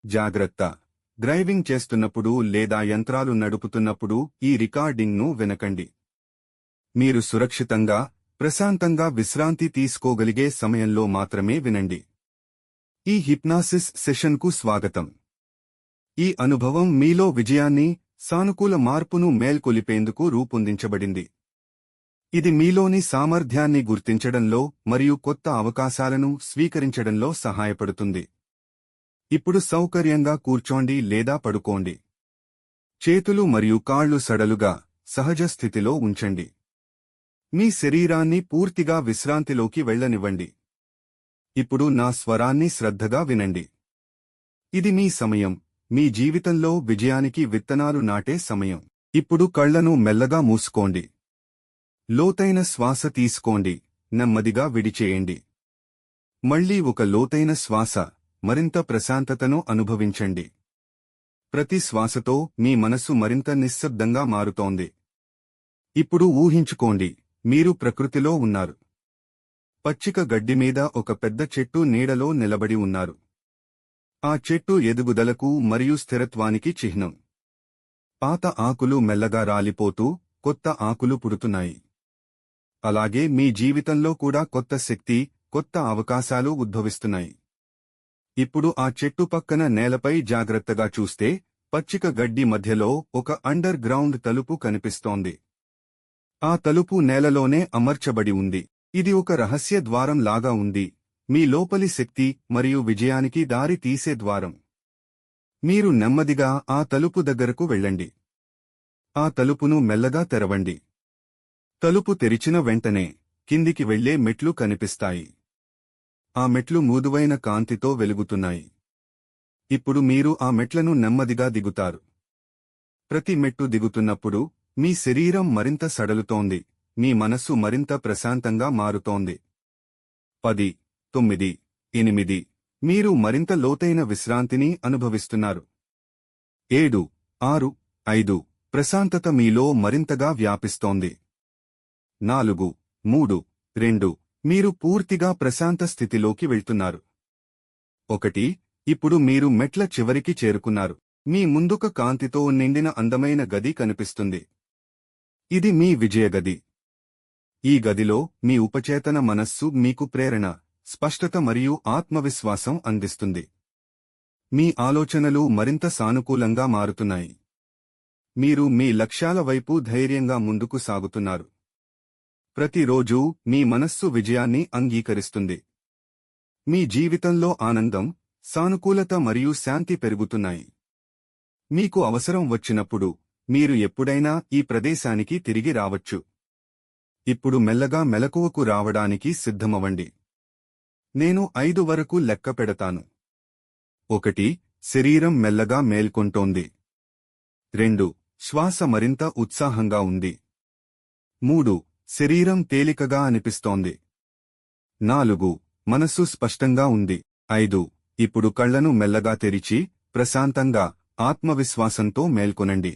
జాగ్రత్త. డ్రైవింగ్ చేస్తున్నప్పుడు లేదా యంత్రాలు నడుపుతున్నప్పుడు ఈ రికార్డింగ్ను వినకండి. మీరు సురక్షితంగా, ప్రశాంతంగా విశ్రాంతి తీసుకోగలిగే సమయంలో మాత్రమే వినండి. ఈ హిప్నాసిస్ సెషన్కు స్వాగతం. ఈ అనుభవం మీలో విజయాన్ని, సానుకూల మార్పును మేల్కొలిపేందుకు రూపొందించబడింది. ఇది మీలోని సామర్థ్యాన్ని గుర్తించడంలో మరియు కొత్త అవకాశాలను స్వీకరించడంలో సహాయపడుతుంది. ఇప్పుడు సౌకర్యంగా కూర్చోండి లేదా పడుకోండి. చేతులు మరియు కాళ్ళు సడలుగా, సహజ స్థితిలో ఉంచండి. మీ శరీరాన్ని పూర్తిగా విశ్రాంతిలోకి వెళ్ళనివ్వండి. ఇప్పుడు నా స్వరాన్ని శ్రద్ధగా వినండి. ఇది మీ సమయం, మీ జీవితంలో విజయానికి విత్తనాలు నాటే సమయం. ఇప్పుడు కళ్లను మెల్లగా మూసుకోండి. లోతైన శ్వాస తీసుకోండి, నెమ్మదిగా విడిచేయండి. మళ్లీ ఒక లోతైన శ్వాస, మరింత ప్రశాంతతను అనుభవించండి. ప్రతి శ్వాసతో మీ మనస్సు మరింత నిశ్శబ్దంగా మారుతోంది. ఇప్పుడు ఊహించుకోండి, మీరు ప్రకృతిలో ఉన్నారు. పచ్చిక గడ్డిమీద ఒక పెద్ద చెట్టు నీడలో నిలబడి ఉన్నారు. ఆ చెట్టు ఎదుగుదలకు మరియు స్థిరత్వానికి చిహ్నం. పాత ఆకులు మెల్లగా రాలిపోతూ, కొత్త ఆకులు పుడుతున్నాయి. అలాగే మీ జీవితంలో కూడా కొత్త శక్తి, కొత్త అవకాశాలు ఉద్భవిస్తున్నాయి. ఇప్పుడు ఆ చెట్టు పక్కన నేలపై జాగ్రత్తగా చూస్తే, పచ్చిక గడ్డి మధ్యలో ఒక అండర్ గ్రౌండ్ తలుపు కనిపిస్తోంది. ఆ తలుపు నేలలోనే అమర్చబడి ఉంది. ఇది ఒక రహస్య ద్వారం లాగా ఉంది, మీ లోపలి శక్తి మరియు విజయానికి దారి తీసే ద్వారం. మీరు నెమ్మదిగా ఆ తలుపు దగ్గరకు వెళ్ళండి. ఆ తలుపును మెల్లగా తెరవండి. తలుపు తెరిచిన వెంటనే, కిందికి వెళ్లే మెట్లు కనిపిస్తాయి. ఆ మెట్లు మృదువైన కాంతితో వెలుగుతున్నాయి. ఇప్పుడు మీరు ఆ మెట్లను నెమ్మదిగా దిగుతారు. ప్రతి మెట్టు దిగుతున్నప్పుడు, మీ శరీరం మరింత సడలుతోంది, మీ మనస్సు మరింత ప్రశాంతంగా మారుతోంది. 10, 9, 8 మీరు మరింత లోతైన విశ్రాంతిని అనుభవిస్తున్నారు. 7, 6, 5 ప్రశాంతత మీలో మరింతగా వ్యాపిస్తోంది. 4, 3, 2 మీరు పూర్తిగా ప్రశాంత స్థితిలోకి వెళ్తున్నారు. 1 ఇప్పుడు మీరు మెట్ల చివరికి చేరుకున్నారు. మీ ముందుక కాంతితో నిండిన అందమైన గది కనిపిస్తుంది. ఇది మీ విజయగది. ఈ గదిలో మీ ఉపచేతన మనస్సు మీకు ప్రేరణ, స్పష్టత మరియు ఆత్మవిశ్వాసం అందిస్తుంది. మీ ఆలోచనలు మరింత సానుకూలంగా మారుతున్నాయి. మీరు మీ లక్ష్యాల వైపు ధైర్యంగా ముందుకు సాగుతున్నారు. ప్రతిరోజూ మీ మనస్సు విజయాన్ని అంగీకరిస్తుంది. మీ జీవితంలో ఆనందం, సానుకూలత మరియు శాంతి పెరుగుతున్నాయి. మీకు అవసరం వచ్చినప్పుడు, మీరు ఎప్పుడైనా ఈ ప్రదేశానికి తిరిగి రావచ్చు. ఇప్పుడు మెల్లగా మెలకువకు రావడానికి సిద్ధమవ్వండి. నేను 5 వరకు లెక్క పెడతాను. 1 శరీరం మెల్లగా మేల్కొంటోంది. 2 శ్వాస మరింత ఉత్సాహంగా ఉంది. 3 శరీరం తేలికగా అనిపిస్తోంది. 4 మనస్సు స్పష్టంగా ఉంది. 5 ఇప్పుడు కళ్లను మెల్లగా తెరిచి, ప్రశాంతంగా, ఆత్మవిశ్వాసంతో మేల్కొనండి.